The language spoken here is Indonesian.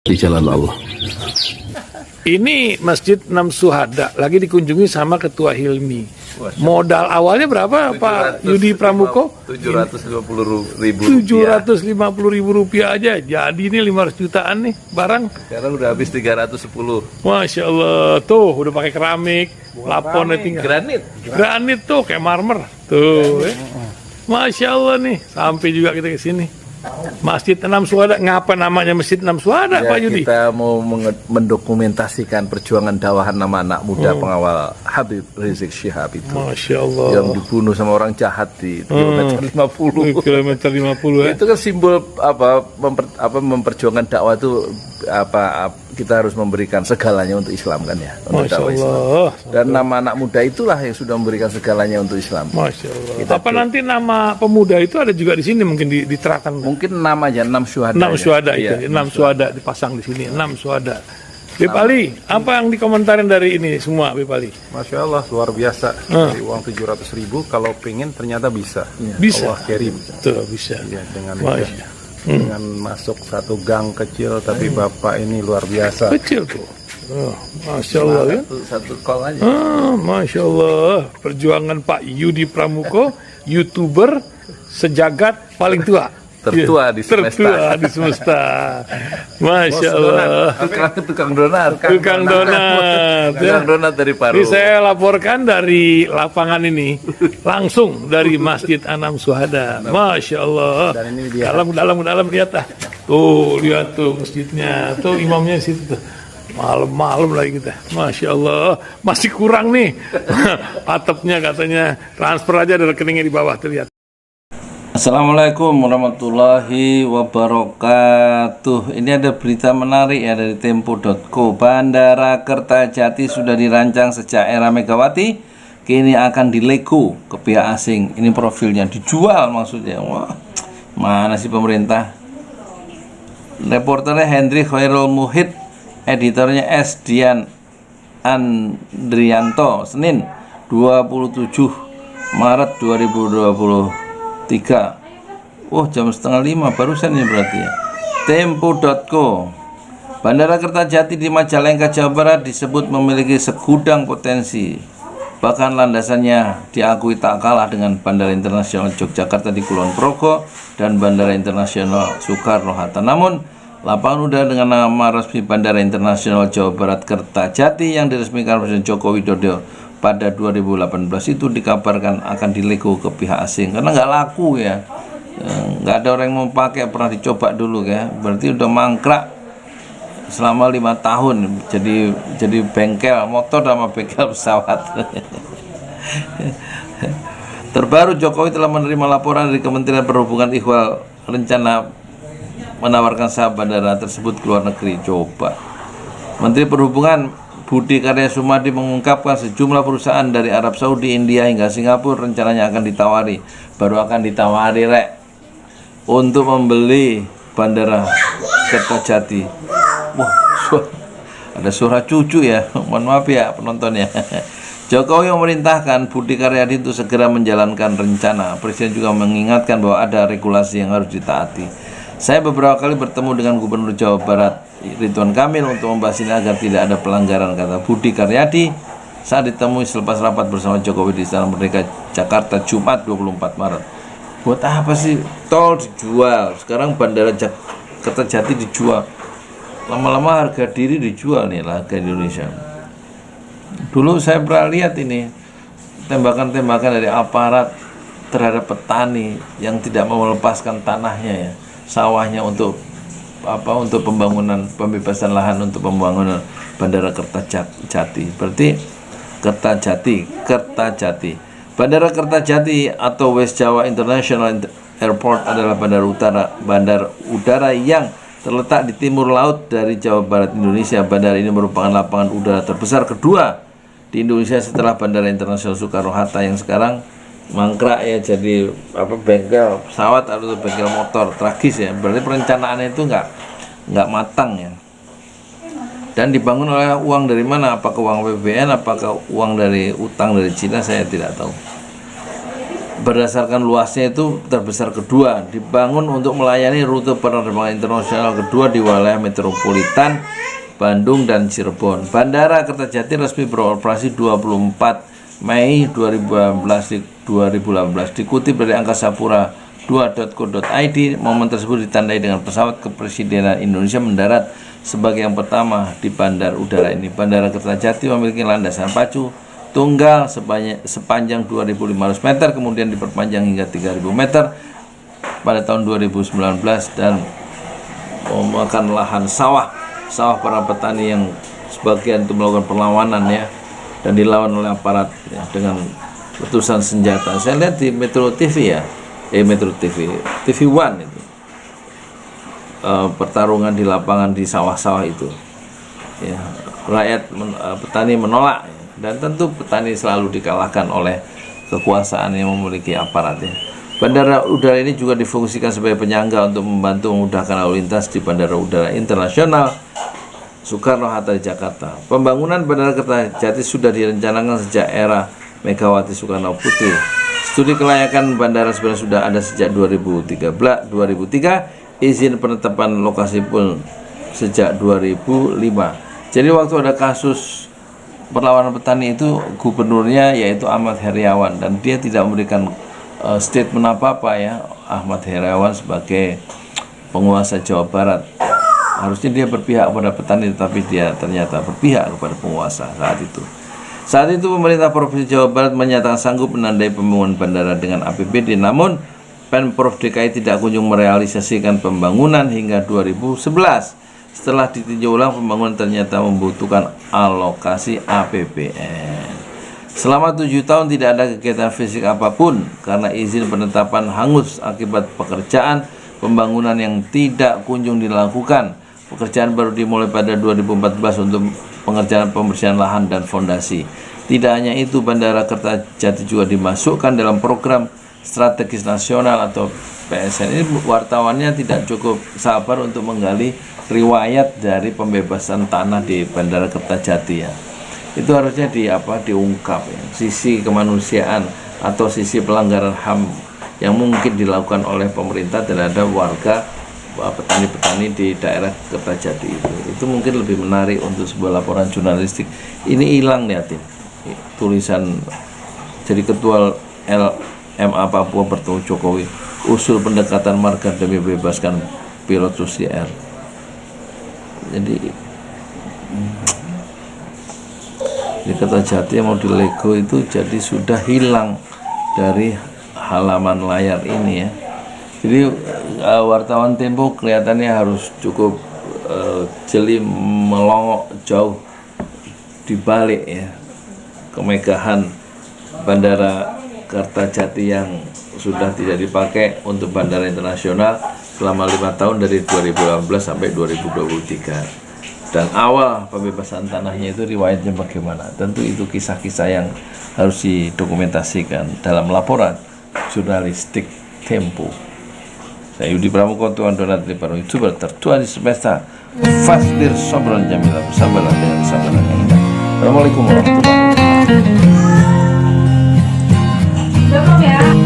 di jalan Allah. Ini Masjid Enam Syuhada lagi dikunjungi sama Ketua Hilmi. Modal awalnya berapa Pak Yudi Pramuko? 750.000 rupiah aja. Jadi ini 500 jutaan nih barang. Sekarang udah habis 310. Masya Allah, tuh udah pakai keramik, laponnya tinggal. Granit tuh kayak marmer. Tuh, Masya Allah nih, sampai juga kita ke sini. Masjid Enam Syuhada, ngapa namanya Masjid Enam Syuhada, Ya, Pak Yudi? kita mau mendokumentasikan perjuangan dakwah nama anak muda pengawal Habib Rizik Syihab itu. Masya Allah. Yang dibunuh sama orang jahat di kilometer 50. Kilometer 50 ya. Itu kan simbol memperjuangkan dakwah itu kita harus memberikan segalanya untuk Islam kan ya, untuk Masya dakwah Islam. Allah. Dan nama anak muda itulah yang sudah memberikan segalanya untuk Islam. Masya Allah. Kita Apa nanti nama pemuda itu ada juga di sini mungkin diterapkan? Mungkin namanya Enam Syuhada. Enam Syuhada itu, Iya, Enam Syuhada dipasang di sini, Enam Syuhada. Bipali, apa yang dikomentarin dari ini semua, Bipali? Masya Allah, luar biasa. Dari uang 700.000, kalau pengen ternyata bisa. Bisa. Allah kirim. Tuh, bisa. Ya, dengan Masya. masuk satu gang kecil, tapi Bapak ini luar biasa. Kecil tuh. Oh, Masya Allah ya. Satu call aja. Masya Allah. Perjuangan Pak Yudi Pramuko, YouTuber sejagat paling tua. Tertua di semesta. Tertua di semesta. Masya Allah. Tukang donat. Tukang donat. Tukang donat dari Paru. Ini saya laporkan dari lapangan ini, langsung dari Masjid Enam Syuhada. Masya Allah. Dan ini dia. Dalam lihat ah. Tuh lihat tuh masjidnya, tuh imamnya di situ tuh. Malam-malam lagi kita, Masya Allah, masih kurang nih. Atapnya katanya transfer aja dari rekeningnya di bawah terlihat. Assalamualaikum warahmatullahi wabarakatuh. Ini ada berita menarik ya dari Tempo.co. Bandara Kertajati sudah dirancang sejak era Megawati, kini akan dilego ke pihak asing. Ini profilnya dijual maksudnya. Wah, mana sih pemerintah? Reporternya Hendri Khairul Muhid, editornya S. Dian Andrianto, Senin 27 Maret 2023. Jam 4:30 barusan ini berarti ya. Tempo.co. Bandara Kertajati di Majalengka, Jawa Barat disebut memiliki segudang potensi. Bahkan landasannya diakui tak kalah dengan Bandara Internasional Yogyakarta di Kulon Progo dan Bandara Internasional Soekarno-Hatta. Namun, lapangan udara dengan nama resmi Bandara Internasional Jawa Barat Kertajati yang diresmikan Presiden Joko Widodo pada 2018 itu dikabarkan akan dilego ke pihak asing karena nggak laku ya, nggak ada orang yang mau pakai, pernah dicoba dulu ya, berarti udah mangkrak selama 5 tahun jadi bengkel motor sama bengkel pesawat. Terbaru, Jokowi telah menerima laporan dari Kementerian Perhubungan ihwal rencana menawarkan saham bandara tersebut ke luar negeri. Coba Menteri Perhubungan Budi Karya Sumadi mengungkapkan sejumlah perusahaan dari Arab Saudi, India hingga Singapura rencananya akan ditawari, untuk membeli Bandara Kertajati. Wah, ada suara cucu ya, mohon maaf ya penontonnya. Jokowi memerintahkan Budi Karyadi untuk segera menjalankan rencana. Presiden juga mengingatkan bahwa ada regulasi yang harus ditaati. Saya beberapa kali bertemu dengan Gubernur Jawa Barat Ridwan Kamil untuk membahas ini agar tidak ada pelanggaran, kata Budi Karyadi saat ditemui selepas rapat bersama Jokowi di Istana Merdeka Jakarta Jumat 24 Maret. Buat apa sih tol dijual? Sekarang Bandara Kertajati dijual. Lama-lama harga diri dijual nih, harga Indonesia. Dulu saya pernah lihat ini tembakan-tembakan dari aparat terhadap petani yang tidak mau melepaskan tanahnya ya, sawahnya untuk pembebasan lahan untuk pembangunan Bandara Kertajati. Berarti Kertajati. Bandara Kertajati atau West Java International Airport adalah bandar udara yang terletak di timur laut dari Jawa Barat, Indonesia. Bandara ini merupakan lapangan udara terbesar kedua di Indonesia setelah Bandara Internasional Soekarno-Hatta yang sekarang mangkrak ya, jadi bengkel pesawat atau bengkel motor. Tragis ya, berarti perencanaannya itu nggak matang ya. Dan dibangun oleh uang dari mana? Apakah uang APBN, apakah uang dari utang dari Cina, saya tidak tahu. berdasarkan luasnya itu terbesar kedua, dibangun untuk melayani rute penerbangan internasional kedua di wilayah metropolitan Bandung dan Cirebon. Bandara Kertajati resmi beroperasi 24 Mei 2018 dikutip dari angkasapura2.co.id. Momen tersebut ditandai dengan pesawat kepresidenan Indonesia mendarat sebagai yang pertama di bandar udara ini. Bandara Kertajati memiliki landasan pacu tunggal sepanjang 2.500 meter, kemudian diperpanjang hingga 3.000 meter pada tahun 2019 dan memakan lahan sawah para petani yang sebagian itu melakukan perlawanan ya, dan dilawan oleh aparat ya, dengan letusan senjata. Saya lihat di Metro TV ya, Metro TV, TV One itu pertarungan di lapangan di sawah-sawah itu ya, rakyat petani menolak ya. Dan tentu petani selalu dikalahkan oleh kekuasaan yang memiliki aparat ya. Bandara udara ini juga difungsikan sebagai penyangga untuk membantu memudahkan lalu lintas di Bandara Udara Internasional Soekarno-Hatta di Jakarta. Pembangunan Bandara Kertajati sudah direncanakan sejak era Megawati Soekarno Putri. Studi kelayakan bandara sebenarnya sudah ada sejak 2003. Izin penetapan lokasi pun sejak 2005. Jadi waktu ada kasus perlawanan petani itu, gubernurnya yaitu Ahmad Heriawan, dan dia tidak memberikan statement apa-apa ya. Ahmad Heriawan sebagai penguasa Jawa Barat, harusnya dia berpihak kepada petani, tetapi dia ternyata berpihak kepada penguasa saat itu. Saat itu pemerintah Provinsi Jawa Barat menyatakan sanggup menandai pembangunan bandara dengan APBD, namun Pemprov DKI tidak kunjung merealisasikan pembangunan hingga 2011. Setelah ditinjau ulang, pembangunan ternyata membutuhkan alokasi APBN. Selama 7 tahun tidak ada kegiatan fisik apapun karena izin penetapan hangus akibat pekerjaan pembangunan yang tidak kunjung dilakukan. Pekerjaan baru dimulai pada 2014 untuk pengerjaan pembersihan lahan dan fondasi. Tidak hanya itu, Bandara Kertajati juga dimasukkan dalam program strategis nasional atau PSN. Ini wartawannya tidak cukup sabar untuk menggali riwayat dari pembebasan tanah di Bandara Kertajati ya. Itu harusnya diungkap ya, sisi kemanusiaan atau sisi pelanggaran HAM yang mungkin dilakukan oleh pemerintah terhadap warga petani-petani di daerah Kertajati itu mungkin lebih menarik untuk sebuah laporan jurnalistik. Ini hilang nih Atin, tulisan jadi ketua LMA Papua bertemu Jokowi, usul pendekatan marga demi bebaskan pilot Susi Air. Jadi di Kertajati yang mau dilego itu jadi sudah hilang dari halaman layar ini ya. Jadi wartawan Tempo kelihatannya harus cukup jeli melongok jauh di balik ya kemegahan Bandara Kertajati yang sudah tidak dipakai untuk bandara internasional selama 5 tahun dari 2018 sampai 2023. Dan awal pembebasan tanahnya itu riwayatnya bagaimana? Tentu itu kisah-kisah yang harus didokumentasikan dalam laporan jurnalistik Tempo. Saya Yudi Pramuko, Tuan Donat Liparu, YouTuber tertua di semesta. Fasdir Sobron Jamilah, bersabarlah dengan sabaran yang indah. Assalamualaikum warahmatullahi wabarakatuh.